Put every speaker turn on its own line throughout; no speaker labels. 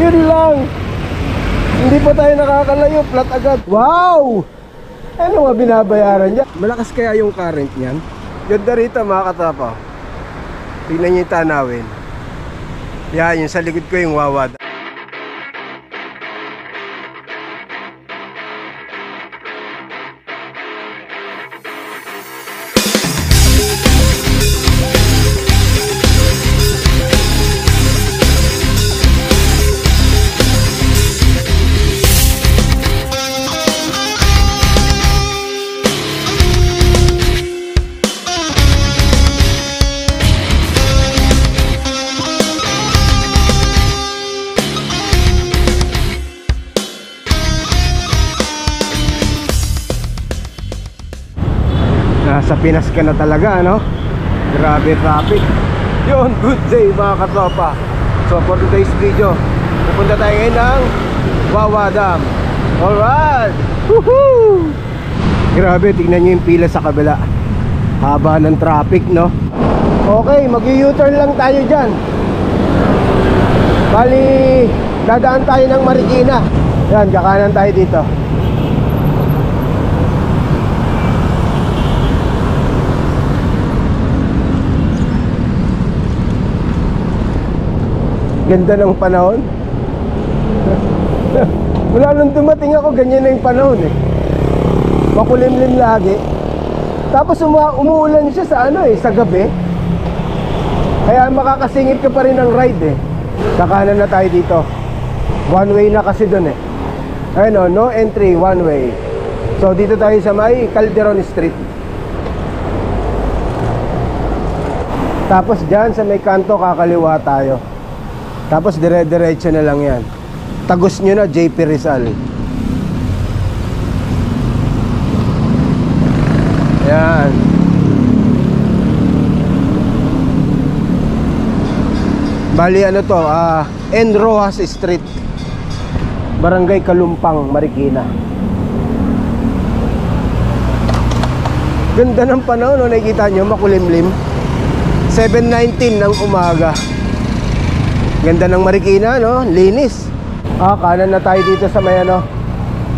Yun lang. Hindi pa tayo nakakalayo, flat agad. Wow! Ano nga binabayaran niya? Malakas kaya yung current niyan? Ganda rito mga katapa. Tingnan niyo yung tanawin. Yan, yung sa likod ko yung Wawa Dam. Nasa Pinas ka na talaga, no? Grabe traffic. Yun, good day mga katropa. So for today's video, pupunta tayo ngayon ng Wawa Dam. Alright! Woohoo! Grabe, tignan nyo yung pila sa kabila. Haba ng traffic, no? Okay, mag-u-turn lang tayo dyan. Bali, dadaan tayo ng Marikina. Yan, kakanan tayo dito. Ganda ng panahon. Mula nung dumating ako, ganyan na yung panahon eh. Makulimlim lagi. Tapos umuulan siya sa sa gabi. Kaya makakasingit ka pa rin ng ride eh. Kakanan na tayo dito. One way na kasi dun eh. Ayun, no entry, one way. So dito tayo sa may Calderon Street. Tapos dyan sa may kanto kakaliwa tayo. Tapos dire-diretso na lang yan. Tagos nyo na JP Rizal. Yan. Bali ano to, N. Rojas Street, Barangay Kalumpang, Marikina. Ganda ng panahon, no? Nakikita nyo, makulimlim. 7:19 ng umaga. Ganda ng Marikina, no? Linis. Kanan na tayo dito sa may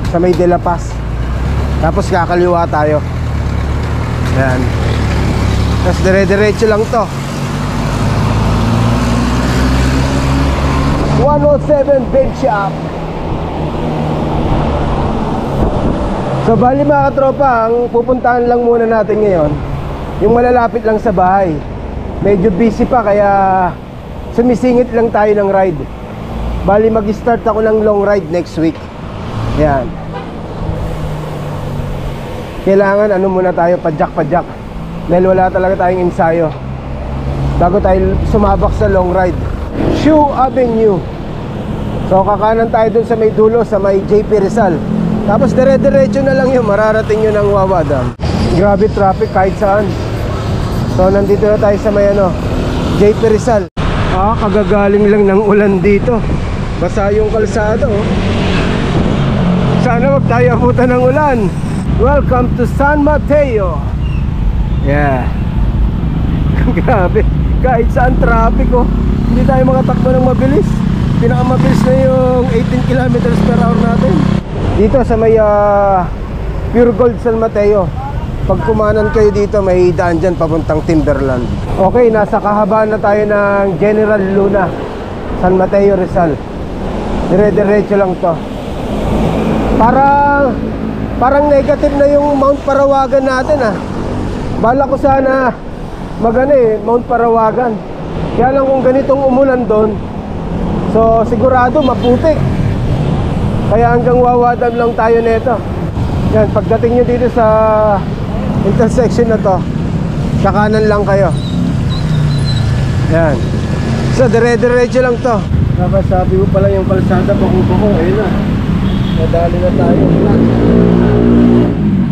sa may De La Paz. Tapos kakaliwa tayo. Yan. Tapos dire-diretso lang to. 107 Bake Shop. So bali mga katropa, ang pupuntahan lang muna natin ngayon yung malalapit lang sa bahay. Medyo busy pa kaya sumisingit lang tayo ng ride. Bali mag-start ako ng long ride next week. Yan. Kailangan muna tayo, padyak-padyak. Dahil wala talaga tayong ensayo bago tayo sumabak sa long ride. Shoe Avenue. So kakanan tayo dun sa may dulo, sa may JP Rizal. Tapos dire-diretso na lang yun, mararating yun ng Wawa Dam. Grabe traffic kahit saan. So nandito na tayo sa may JP Rizal. Kagagaling lang ng ulan dito. Basa yung kalsada, oh. Sana wag tayo abutan ng ulan. Welcome to San Mateo. Yeah. Grabe. Kahit saan traffic, oh. Hindi tayo makatakbo ng mabilis. Pinakamabilis na yung 18 kilometers per hour natin. Dito sa may Pure Gold San Mateo. Pag kumanan kayo dito, may daan dyan papuntang Timberland. Okay, nasa kahabaan na tayo ng General Luna, San Mateo, Rizal. Dire-diretso lang to. Parang negative na yung Mount Parawagan natin, Bala ko sana Mount Parawagan. Kaya lang kung ganitong umulan doon, so sigurado maputik. Kaya hanggang Wawa Dam lang tayo nito. Yan, pagdating nyo dito sa intersection na to, kakanan lang kayo. Yan. So dire-diretso lang to. Dapat sabi ko pala yung kalsada buko-buko. Ayun na. Nadali na tayo.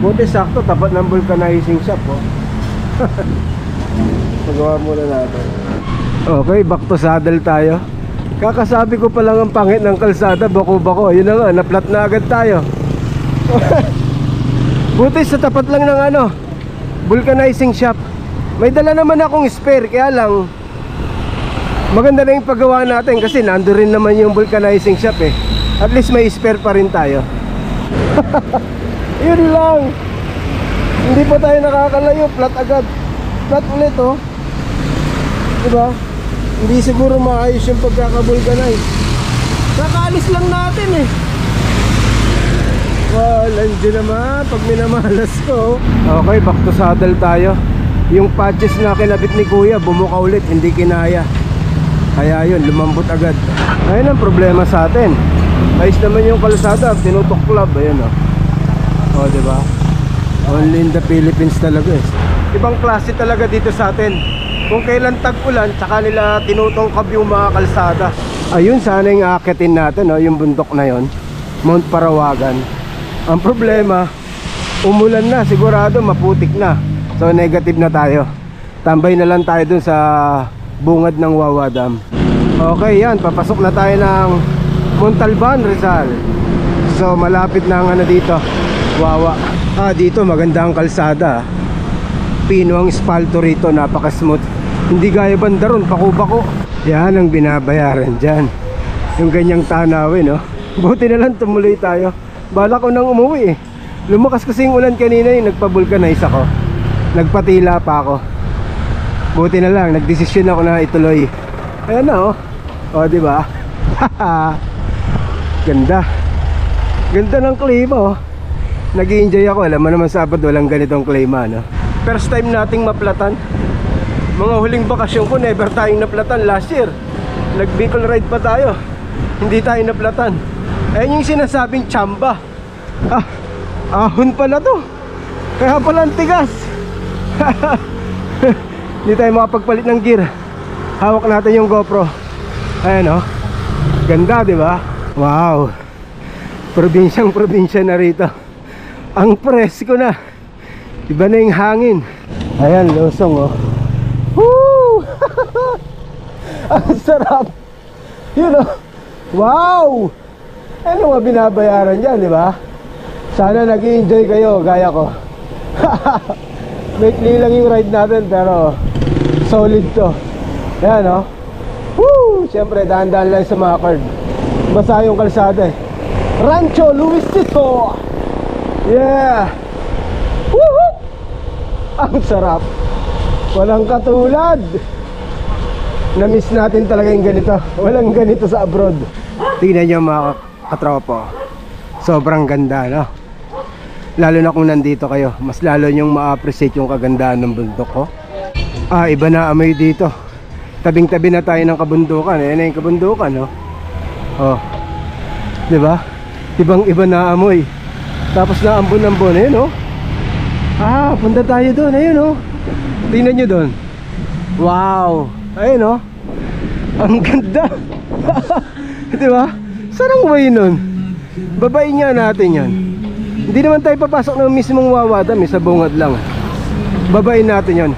Buti sakto, tapat ng vulcanizing shop, oh. Pagawa muna natin. Okay, back to saddle tayo. Kakasabi ko pa lang ang pangit ng kalsada, bako-bako. Yun na nga, na-flat na agad tayo. Buti sa tapat lang ng vulcanizing shop. May dala naman akong spare, kaya lang Maganda na yung paggawa natin kasi nandun rin naman yung vulcanizing shop eh. At least may spare pa rin tayo. Yun lang. Hindi pa tayo nakakalayo, flat agad. Flat ulit oh. Diba? Hindi siguro maayos yung pagkaka-vulcanize. Kakaalis lang natin eh. Well, andyan naman pag minamalas ko. Okay, back to saddle tayo. Yung patches na kinabit ni kuya bumuka ulit, hindi kinaya. Kaya yun, lumambot agad. Ayun ang problema sa atin. Ayos naman yung kalsada, tinutuklab. Ayun o. O diba? Only in the Philippines talaga eh. Ibang klase talaga dito sa atin. Kung kailan tag-ulan, tsaka nila tinutungkab yung mga kalsada. Ayun, sana yung aakitin natin o, yung bundok na yon, Mount Parawagan. Ang problema, umulan na, sigurado maputik na. So negative na tayo. Tambay na lang tayo dun sa bungad ng Wawa Dam. Okay, yan, papasok na tayo ng Montalban, Rizal. So malapit na ang ano dito, Wawa. Dito maganda ang kalsada. Pino ang espalto rito, napaka-smooth. Hindi gaya banda ron, paku-bako. Yan ang binabayaran dyan, yung ganyang tanawin, no? Buti na lang tumuloy tayo. Bala ko nang umuwi eh. Lumakas kasi yung ulan kanina, yung nagpa-vulcanize ako. Nagpatila pa ako. Buti na lang, nagdesisyon ako na ituloy. Ayan na oh. O diba? Ganda. Ganda ng klima oh. Nag-i-enjoy ako. Alam mo naman Sabado walang ganitong klima, no? First time nating maplatan. Mga huling bakasyon ko never tayong naplatan. Last year nag-Bicol ride pa tayo, hindi tayo naplatan. Ayun yung sinasabing tsamba. Ahon pala to. Kaya pala ang tigas. Hindi tayo makapagpalit ng gear. Hawak natin yung GoPro. Ayan oh. Ganda diba? Wow. Probinsyang probinsya na rito. Ang presko na. Iba na yung hangin. Ayan, Losong oh. Woo! Ang sarap. Yun oh. Wow. Ano nga binabayaran dyan, diba? Sana nag-i-enjoy kayo gaya ko. Maikli lang yung ride natin pero solid to. Ayan oh. Woo! Siyempre dahan-dahan lang sa mga curve. Basa yung kalsada eh. Rancho Luis Tito. Yeah. Woohoo! Ang sarap. Walang katulad. Na-miss natin talaga yung ganito. Walang ganito sa abroad. Tingnan nyo mga katropo. Sobrang ganda, no? Lalo na kung nandito kayo, mas lalo nyong ma-appreciate yung kagandahan ng bundok ko. Iba na amoy dito. Tabing-tabi na tayo ng kabundukan. Ayan na yung kabundukan, no? Oh. Diba? Ibang-iba na amoy. Tapos na ambon-ambon. Ayan, no? Punta tayo doon. Ayan, no? Tingnan nyo doon. Wow. Ayan, no? Ang ganda. Diba? Sarang way nun. Babain nga natin yan. Hindi naman tayo papasok ng mismong Wawa Dam, sa bungad lang. Babain natin yan.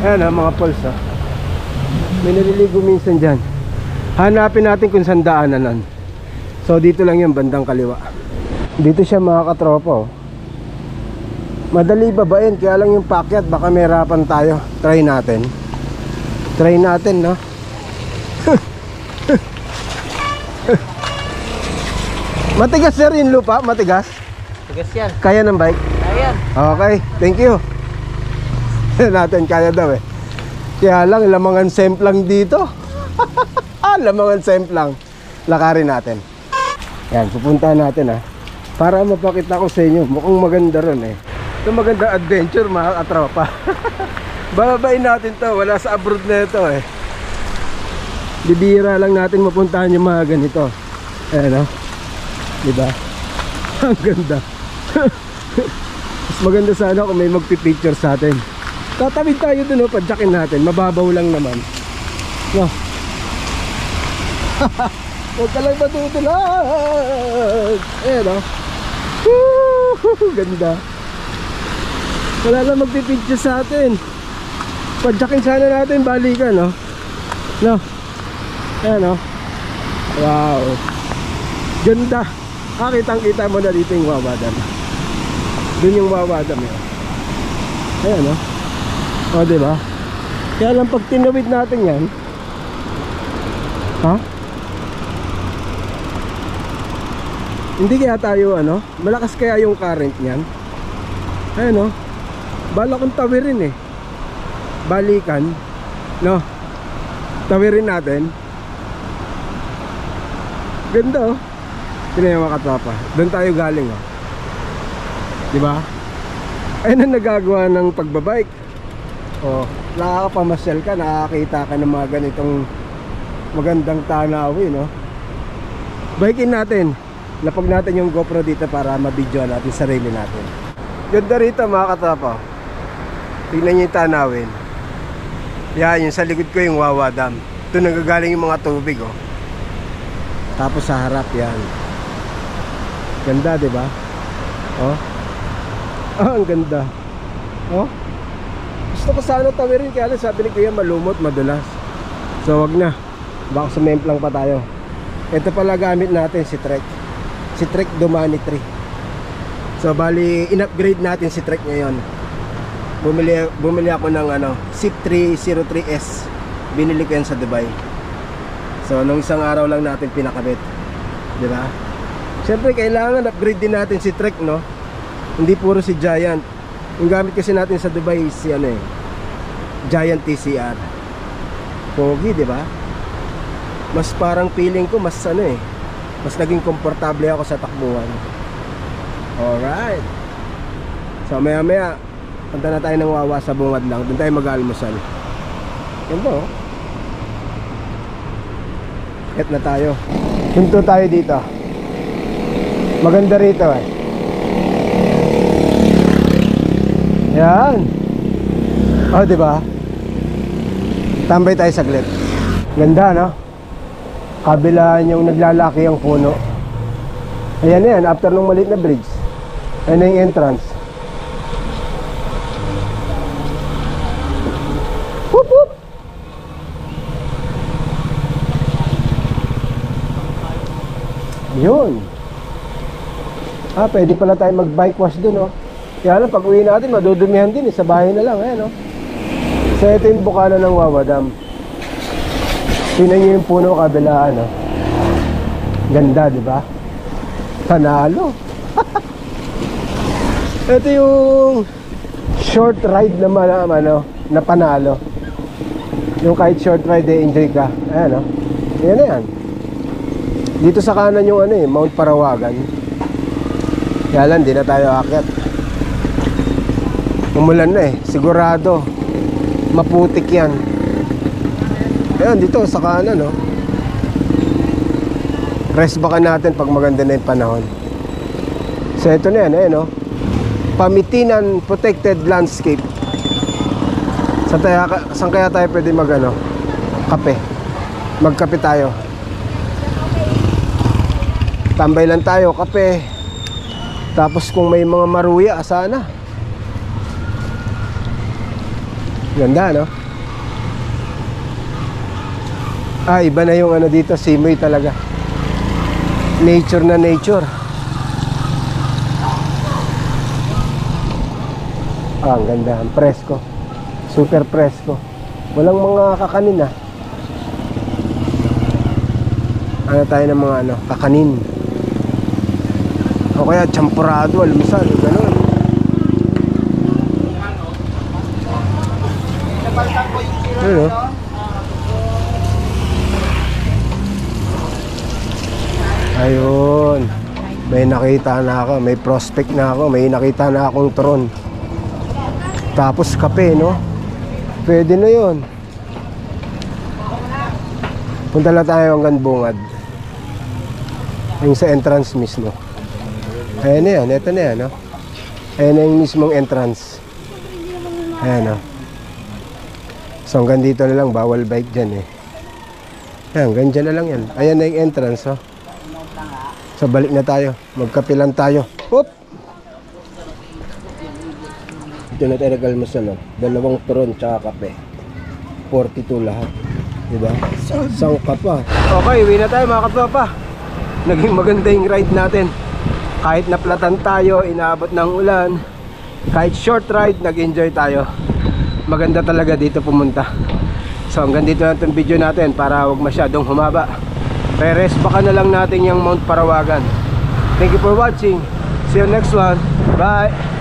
Ayan mga pols ha. May naliligo minsan dyan. Hanapin natin kung saan daanan. So dito lang yung bandang kaliwa. Dito siya mga katropo. Madali babain, kaya lang yung pakyat baka may harapan tayo. Try natin. Try natin, no? Matigas sir yung lupa, matigas.
Tigas yan.
Kaya ng bike?
Kaya.
Okay, thank you. Natin kaya daw eh. Kaya lang, lamangan semplang dito. Lamangan semplang. Lakarin natin. Yan, pupuntahan natin ha. Para mapakita ko sa inyo, mukhang maganda ron eh. Ito maganda adventure mga katropa. Bababain natin to, wala sa abroad na ito eh. Bibira lang natin mapuntahan yung mga ganito. Ayan o. Diba? Ang ganda. Mas maganda sana kung may magpipicture sa atin. Tatawid tayo dun o, padyakin natin. Mababaw lang naman. No? Huwag ka lang matutulag. Ayan o. Ganda. Wala lang magpipicture sa atin. Padyakin sana natin, balikan no? No? Ayan o. Wow. Ganda. Kitang-kita mo na dito yung Wawa Dam. Doon yung Wawa Dam yun. Ayan o. O diba? Kaya lang pag tinawid natin yan, Ha? Hindi kaya tayo ano? Malakas kaya yung current niyan? Ayun, no? Bala kong tawirin eh. Balikan, no? Tawirin natin. Ganda oh. Tingnan mo mga katropa. Doon tayo galing oh. Diba? Ayun ang nagagawa ng pagbabike. Oh, nakakapamasyal ka, nakakita ka ng mga ganitong magandang tanawin, no? Bikein natin. Lapag natin yung GoPro dito para mabidyo natin sarili natin. Ganda rito mga katropa. Tingnan nyo yung tanawin. Yan, yung sa likod ko yung Wawa Dam. Ito nagagaling yung mga tubig oh. Tapos sa harap yan. Ganda, diba? Oh. Ah, ang ganda. Oh. Gusto ko sana tawirin, kaya lang sabi ni Kuya malumot, madulas. So wag na. Baka sumemplang pa tayo. Ito pala gamit natin si Trek. Si Trek Domani 3. So bali in-upgrade natin si Trek ngayon. Bumili ako ng ano, SIP 303S. Binili ko yan sa Dubai. So nung isang araw lang natin pinakabit. Di ba? Siyempre kailangan upgrade din natin si Trek, no? Hindi puro si Giant. Yung gamit kasi natin sa Dubai si ano eh, Giant TCR. Pogi, di ba? Mas parang feeling ko mas ano eh, mas naging komportable ako sa takbuhan. Alright. So maya maya punta na tayo ng Wawa sa bungad lang. Doon tayo mag-almusal. Yan po. Ket na tayo. Punto tayo dito. Maganda rito eh. Yan. Oh, di ba? Tambay tayo saglit. Ganda, no? Kabilaan yung naglalaki ang puno. Ayan na yan, after nung maliit na bridge. Ayan na yung entrance. Whoop, whoop. Yun. Ah, pwede pala tayo mag-bike wash dun, oh. Kaya lang, pag uwi natin, madudumihan din, sa bahay na lang, ayan, oh. So, ito yung bukana ng Wawa Dam. Tingnan nyo yung puno kabilaan, oh. Ganda, di ba? Panalo. Ito yung short ride na ano, na panalo. Yung kahit short ride, enjoy ka. Ayan, oh. Ayan na yan. Dito sa kanan yung ano eh, Mount Parawagan. Kaya lang, di na tayo aakyat. Umulan na eh, sigurado maputik yan. Ayan, dito sa kanan, no? Rest baka natin pag maganda na yung panahon. So ito na yan, ayan, no? Pamitinan Protected Landscape. Saan kaya tayo pwede mag ano? Kape. Magkape tayo. Tambay lang tayo, kape. Tapos kung may mga maruya, sana. Ganda, no? Ah, iba na yung ano dito, simoy talaga. Nature na nature. Ah, ang ganda, ang presko. Super presko. Walang mga kakanin, ah. Ano tayo ng mga ano, kakanin. O kaya champurado, almusal, gano'n. Ano? Ayun. May nakita na ako, may prospect na ako, may nakita na akong tron. Tapos kape, no? Pwede na yun. Punta lang tayo hanggang bungad. Yung sa entrance mismo. Ayan na yan, ito na yan, no? Ayan na yung mismong entrance. Ayan, no? So hanggang dito na lang, bawal bike dyan eh. Ayan, hanggang dyan na lang yan. Ayan na yung entrance, oh. So balik na tayo, magkape lang tayo. Hop! Ito na tayo nag-almusal, oh. 2 turon tsaka kape. 42 lahat. Diba? Sangka pa. Okay, uwi na tayo mga katropa. Naging maganda yung ride natin. Kahit naplatan tayo, inaabot ng ulan, kahit short ride, nag-enjoy tayo. Maganda talaga dito pumunta. So hanggang dito lang itong video natin para wag masyadong humaba. Re-rest baka na lang natin yung Mount Parawagan. Thank you for watching. See you next one. Bye.